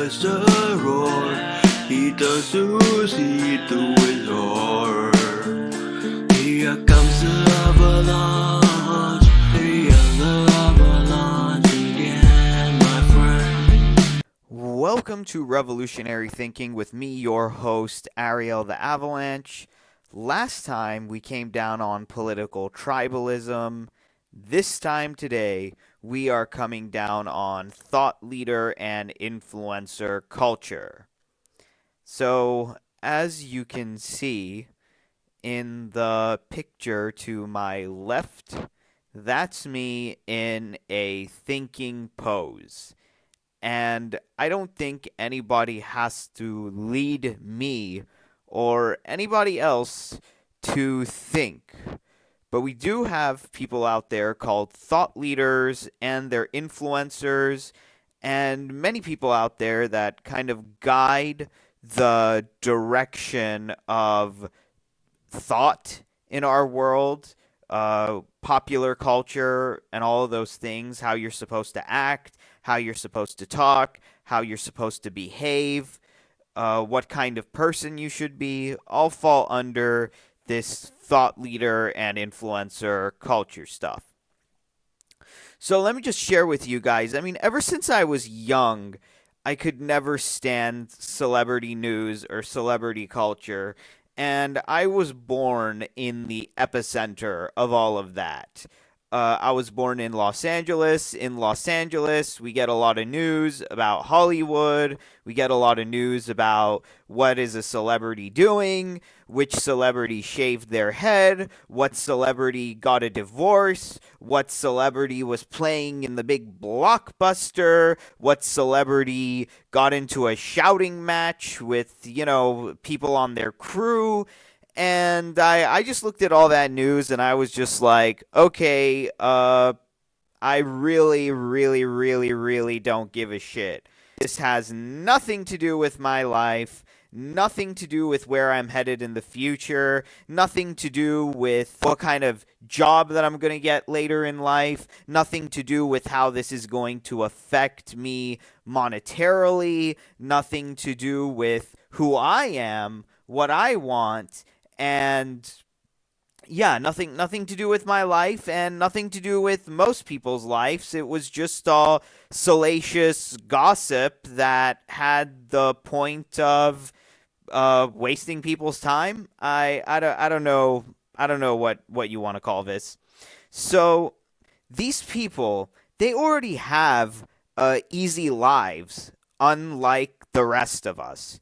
as a roar. He does lose, he do it roar. Here comes the avalanche. Here the avalanche again, my friend. Welcome to Revolutionary Thinking with me, your host, Ariel the Avalanche. Last time we came down on political tribalism. This time today, we are coming down on thought leader and influencer culture. So, as you can see in the picture to my left, that's me in a thinking pose. And I don't think anybody has to lead me or anybody else to think. But we do have people out there called thought leaders and they're influencers, and many people out there that kind of guide the direction of thought in our world, popular culture, and all of those things, how you're supposed to act, how you're supposed to talk, how you're supposed to behave, what kind of person you should be, all fall under this thought leader and influencer culture stuff. So let me just share with you guys. I mean, ever since I was young, I could never stand celebrity news or celebrity culture, and I was born in the epicenter of all of that. I was born in Los Angeles. In Los Angeles, we get a lot of news about Hollywood. We get a lot of news about what is a celebrity doing, which celebrity shaved their head, what celebrity got a divorce, what celebrity was playing in the big blockbuster, what celebrity got into a shouting match with, people on their crew. And I just looked at all that news and I was just like, okay, I really, really, really, really don't give a shit. This has nothing to do with my life, nothing to do with where I'm headed in the future, nothing to do with what kind of job that I'm going to get later in life, nothing to do with how this is going to affect me monetarily, nothing to do with who I am, what I want. And yeah, nothing to do with my life and nothing to do with most people's lives. It was just all salacious gossip that had the point of wasting people's time. I don't know what you want to call this. So these people, they already have easy lives, unlike the rest of us.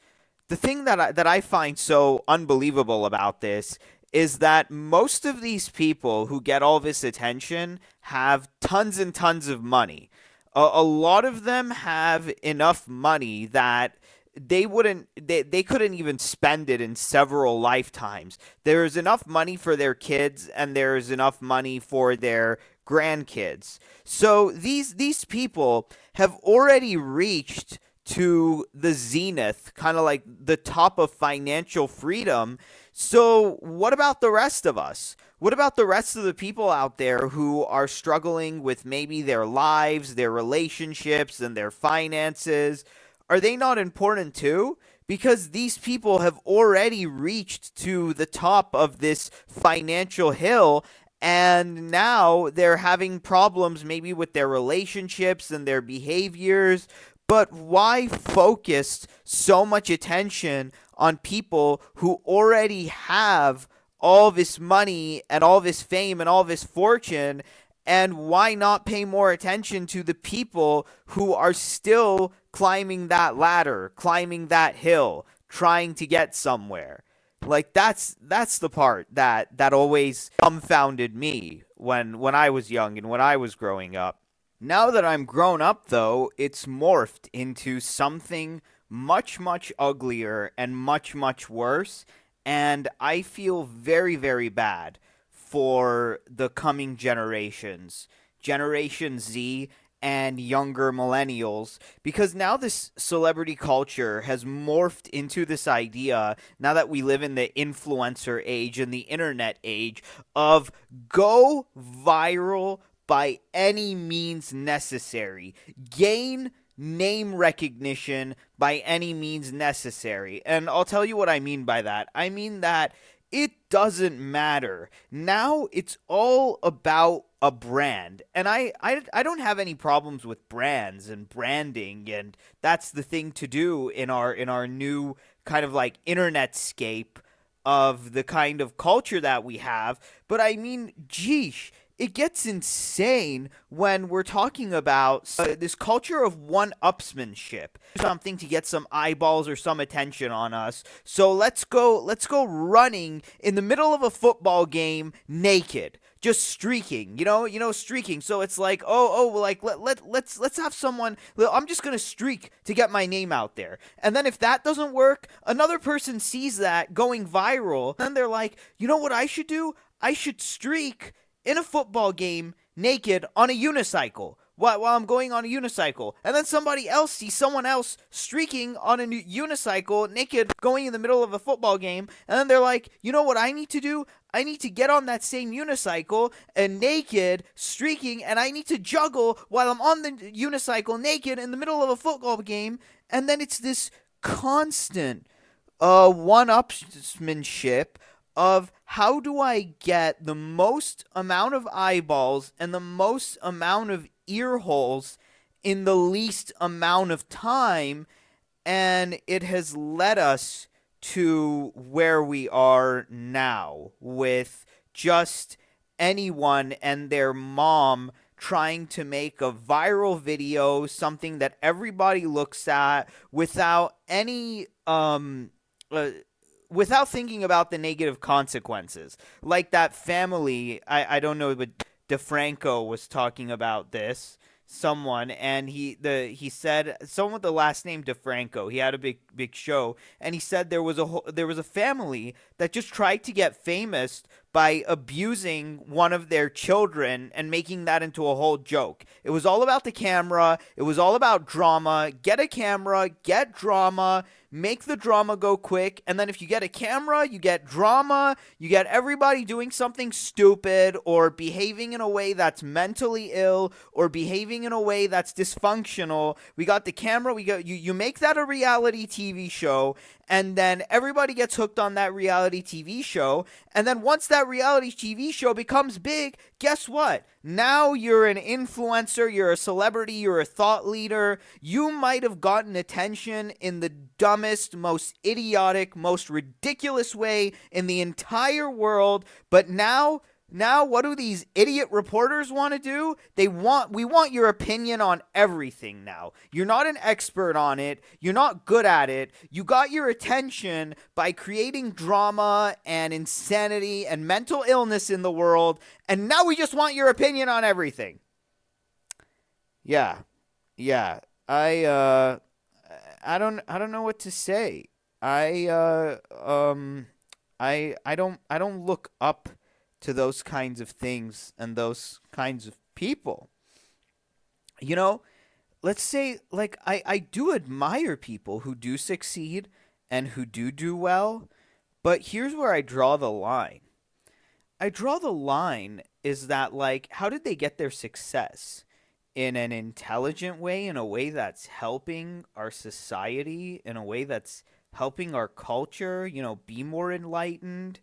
The thing that I find so unbelievable about this is that most of these people who get all this attention have tons and tons of money. A lot of them have enough money that they couldn't even spend it in several lifetimes. There is enough money for their kids and there is enough money for their grandkids. So these people have already reached to the zenith, kind of like the top of financial freedom. So what about the rest of us? What about the rest of the people out there who are struggling with maybe their lives, their relationships, and their finances? Are they not important too? Because these people have already reached to the top of this financial hill, and now they're having problems maybe with their relationships and their behaviors. But why focus so much attention on people who already have all this money and all this fame and all this fortune? And why not pay more attention to the people who are still climbing that ladder, climbing that hill, trying to get somewhere? Like that's the part that always dumbfounded me when I was young and when I was growing up. Now that I'm grown up, though, it's morphed into something much, much uglier and much, much worse. And I feel very, very bad for the coming generations, Generation Z and younger millennials, because now this celebrity culture has morphed into this idea, now that we live in the influencer age and the internet age, of go viral by any means necessary. Gain name recognition by any means necessary. And I'll tell you what I mean by that. I mean that it doesn't matter. Now it's all about a brand. And I don't have any problems with brands and branding, and that's the thing to do in our new kind of like internet scape of the kind of culture that we have. But I mean, geesh, it gets insane when we're talking about this culture of one-upsmanship, something to get some eyeballs or some attention on us. So let's go running in the middle of a football game naked, just streaking, streaking. So it's like, like let's have someone. I'm just gonna streak to get my name out there, and then if that doesn't work, another person sees that going viral, and they're like, you know what I should do? I should streak in a football game naked on a unicycle while I'm going on a unicycle. And then somebody else sees someone else streaking on a unicycle naked going in the middle of a football game. And then they're like, you know what I need to do? I need to get on that same unicycle and naked streaking, and I need to juggle while I'm on the unicycle naked in the middle of a football game. And then it's this constant one-upsmanship of how do I get the most amount of eyeballs and the most amount of ear holes in the least amount of time, and it has led us to where we are now with just anyone and their mom trying to make a viral video, something that everybody looks at without any without thinking about the negative consequences. Like that family, I don't know, but Defranco was talking about this. Someone, and he said, someone with the last name Defranco. He had a big show, and he said there was a family that just tried to get famous by abusing one of their children and making that into a whole joke. It was all about the camera. It was all about drama. Get a camera, get drama, make the drama go quick, and then if you get a camera, you get drama, you get everybody doing something stupid or behaving in a way that's mentally ill or behaving in a way that's dysfunctional. We got the camera, you make that a reality TV show, and then everybody gets hooked on that reality TV show, and then once that reality TV show becomes big, guess what? Now you're an influencer, you're a celebrity, you're a thought leader. You might have gotten attention in the dumbest, most idiotic, most ridiculous way in the entire world, but now what do these idiot reporters want to do? We want your opinion on everything now. You're not an expert on it. You're not good at it. You got your attention by creating drama and insanity and mental illness in the world, and now we just want your opinion on everything. Yeah. I don't know what to say. I don't look up to those kinds of things and those kinds of people. Let's say, like, I do admire people who do succeed and who do well, but here's where I draw the line. I draw the line is that, like, how did they get their success? In an intelligent way, in a way that's helping our society, in a way that's helping our culture, be more enlightened,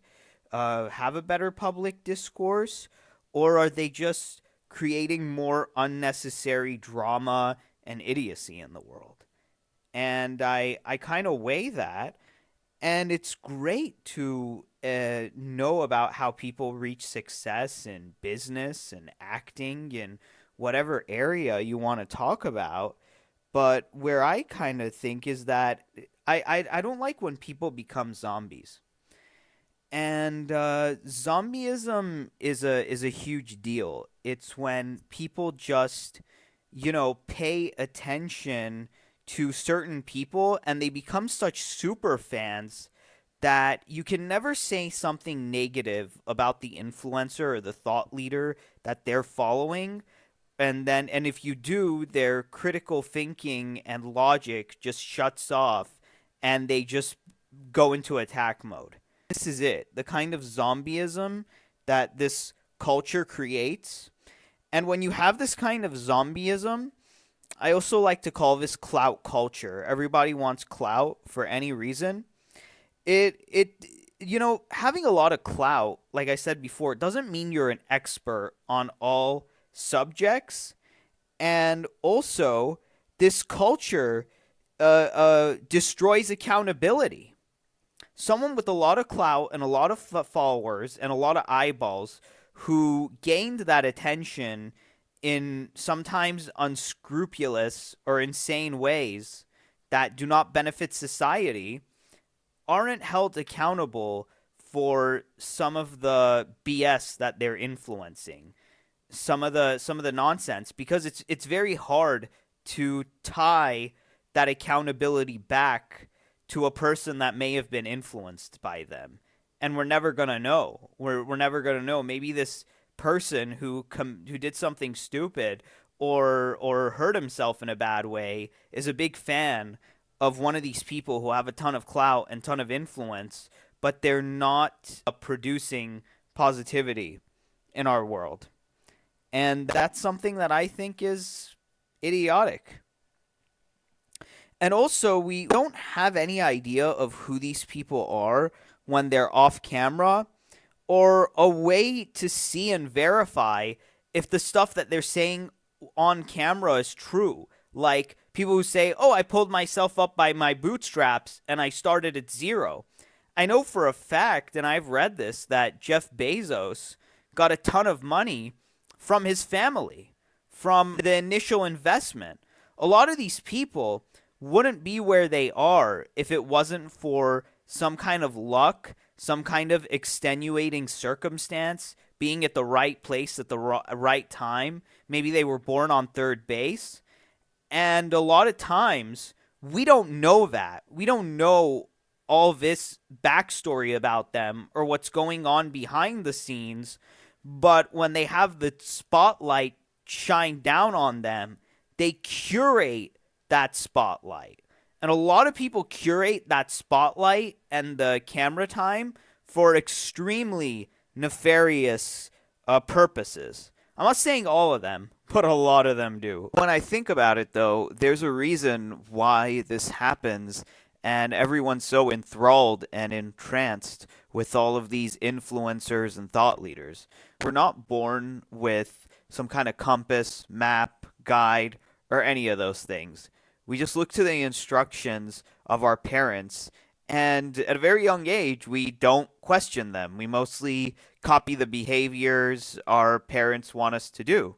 have a better public discourse, or are they just creating more unnecessary drama and idiocy in the world? And I kind of weigh that, and it's great to know about how people reach success in business and acting and whatever area you want to talk about. But where I kind of think is that I don't like when people become zombies. And zombieism is a huge deal. It's when people just, pay attention to certain people and they become such super fans that you can never say something negative about the influencer or the thought leader that they're following. And if you do, their critical thinking and logic just shuts off and they just go into attack mode. This is it, the kind of zombieism that this culture creates. And when you have this kind of zombieism, I also like to call this clout culture. Everybody wants clout for any reason. It having a lot of clout, like I said before, it doesn't mean you're an expert on all subjects. And also, this culture destroys accountability. Someone with a lot of clout and a lot of followers and a lot of eyeballs who gained that attention in sometimes unscrupulous or insane ways that do not benefit society aren't held accountable for some of the BS that they're influencing, some of the nonsense, because it's very hard to tie that accountability back to a person that may have been influenced by them. And we're never going to know. We're never going to know. Maybe this person who did something stupid or hurt himself in a bad way is a big fan of one of these people who have a ton of clout and ton of influence, but they're not producing positivity in our world. And that's something that I think is idiotic. And also, we don't have any idea of who these people are when they're off camera, or a way to see and verify if the stuff that they're saying on camera is true. Like people who say, "Oh, I pulled myself up by my bootstraps and I started at zero." I know for a fact, and I've read this, that Jeff Bezos got a ton of money from his family, from the initial investment. A lot of these people wouldn't be where they are if it wasn't for some kind of luck, some kind of extenuating circumstance, being at the right place at the right time. Maybe they were born on third base. And a lot of times, we don't know that. We don't know all this backstory about them or what's going on behind the scenes. But when they have the spotlight shine down on them, they curate that spotlight. And a lot of people curate that spotlight and the camera time for extremely nefarious purposes. I'm not saying all of them, but a lot of them do. When I think about it, though, there's a reason why this happens, and everyone's so enthralled and entranced with all of these influencers and thought leaders. We're not born with some kind of compass, map, guide, or any of those things. We just look to the instructions of our parents, and at a very young age, we don't question them. We mostly copy the behaviors our parents want us to do.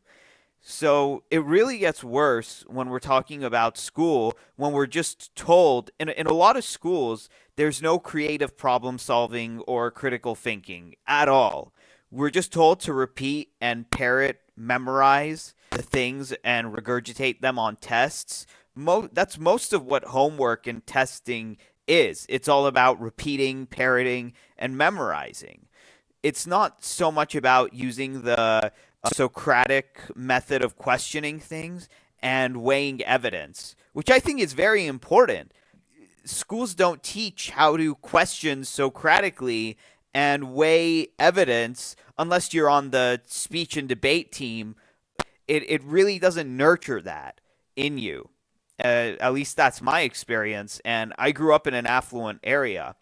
So it really gets worse when we're talking about school, when we're just told, in a lot of schools, there's no creative problem solving or critical thinking at all. We're just told to repeat and parrot, memorize the things and regurgitate them on tests. That's most of what homework and testing is. It's all about repeating, parroting, and memorizing. It's not so much about using the Socratic method of questioning things and weighing evidence, which I think is very important. Schools don't teach how to question Socratically and weigh evidence unless you're on the speech and debate team. It really doesn't nurture that in you. At least that's my experience. And I grew up in an affluent area.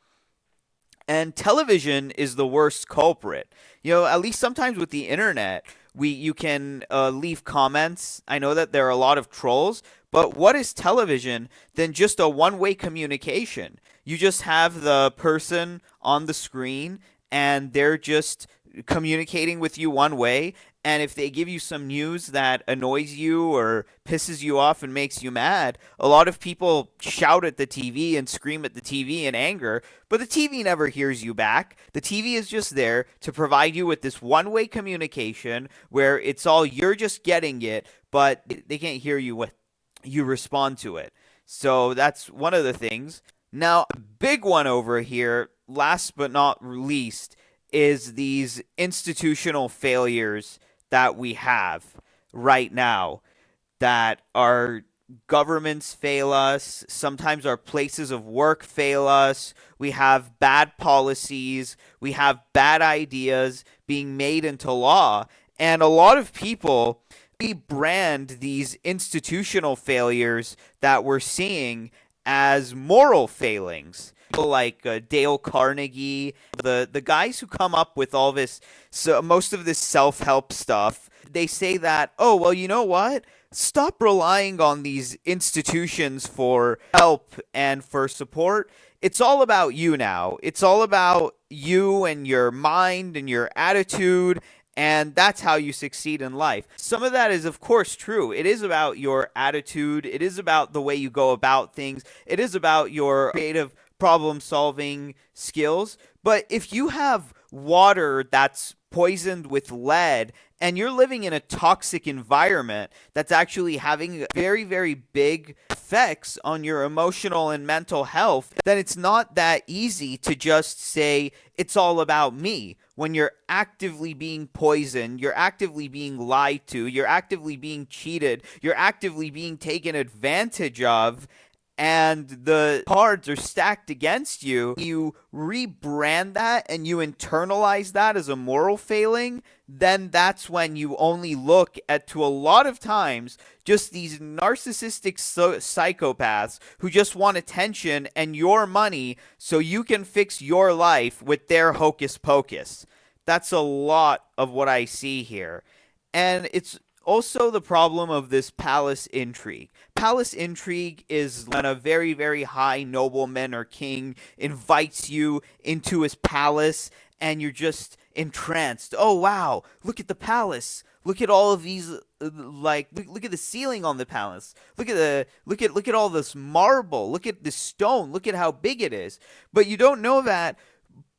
And television is the worst culprit. At least sometimes with the internet, you can leave comments. I know that there are a lot of trolls, but what is television than just a one-way communication? You just have the person on the screen, and they're just communicating with you one way. And if they give you some news that annoys you or pisses you off and makes you mad, a lot of people shout at the TV and scream at the TV in anger, but the TV never hears you back. The TV is just there to provide you with this one-way communication where it's all you're just getting it, but they can't hear you when you respond to it. So that's one of the things. Now, a big one over here, last but not least, is these institutional failures that we have right now, that our governments fail us, sometimes our places of work fail us, we have bad policies, we have bad ideas being made into law, and a lot of people rebrand these institutional failures that we're seeing as moral failings. People like Dale Carnegie, the guys who come up with all this, so most of this self-help stuff, they say that, oh, well, you know what? Stop relying on these institutions for help and for support. It's all about you now. It's all about you and your mind and your attitude, and that's how you succeed in life. Some of that is, of course, true. It is about your attitude. It is about the way you go about things. It is about your creative problem-solving skills. But if you have water that's poisoned with lead and you're living in a toxic environment that's actually having very, very big effects on your emotional and mental health, then it's not that easy to just say it's all about me. When you're actively being poisoned, you're actively being lied to, you're actively being cheated, you're actively being taken advantage of, and the cards are stacked against you, you rebrand that and you internalize that as a moral failing, then that's when you only look at, to a lot of times, just these narcissistic psychopaths who just want attention and your money so you can fix your life with their hocus pocus. That's a lot of what I see here. And it's also the problem of this palace intrigue. Palace intrigue is when a very, very high nobleman or king invites you into his palace and you're just entranced. Oh, wow, look at the palace. Look at all of these, look at the ceiling on the palace. Look at all this marble. Look at the stone. Look at how big it is. But you don't know that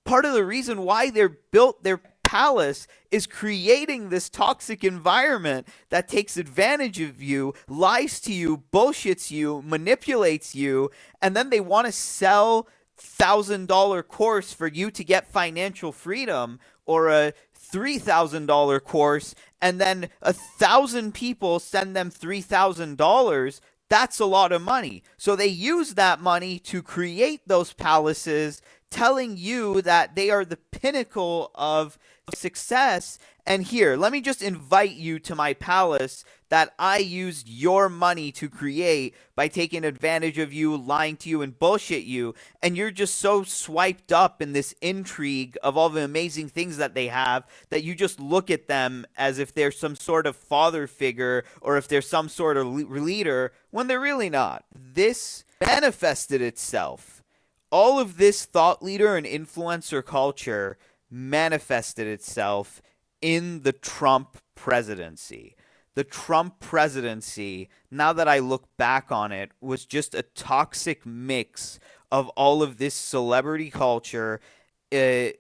part of the reason why they're built their palace is creating this toxic environment that takes advantage of you, lies to you, bullshits you, manipulates you, and then they want to sell $1,000 course for you to get financial freedom, or a $3,000 course, and then 1,000 people send them $3,000. That's a lot of money. So they use that money to create those palaces, telling you that they are the pinnacle of success. And here, let me just invite you to my palace that I used your money to create by taking advantage of you, lying to you, and bullshit you. And you're just so swiped up in this intrigue of all the amazing things that they have that you just look at them as if they're some sort of father figure or if they're some sort of leader, when they're really not. This manifested itself. All of this thought leader and influencer culture manifested itself in the Trump presidency. The Trump presidency, now that I look back on it, was just a toxic mix of all of this celebrity culture,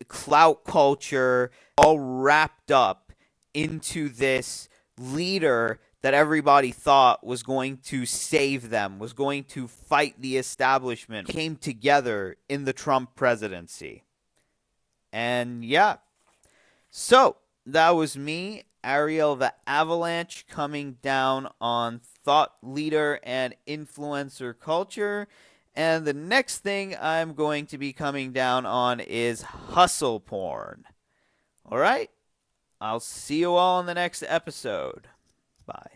clout culture, all wrapped up into this leader that everybody thought was going to save them, was going to fight the establishment, came together in the Trump presidency. And yeah, so that was me, Ariel the Avalanche, coming down on thought leader and influencer culture. And the next thing I'm going to be coming down on is hustle porn. All right? I'll see you all in the next episode. Bye.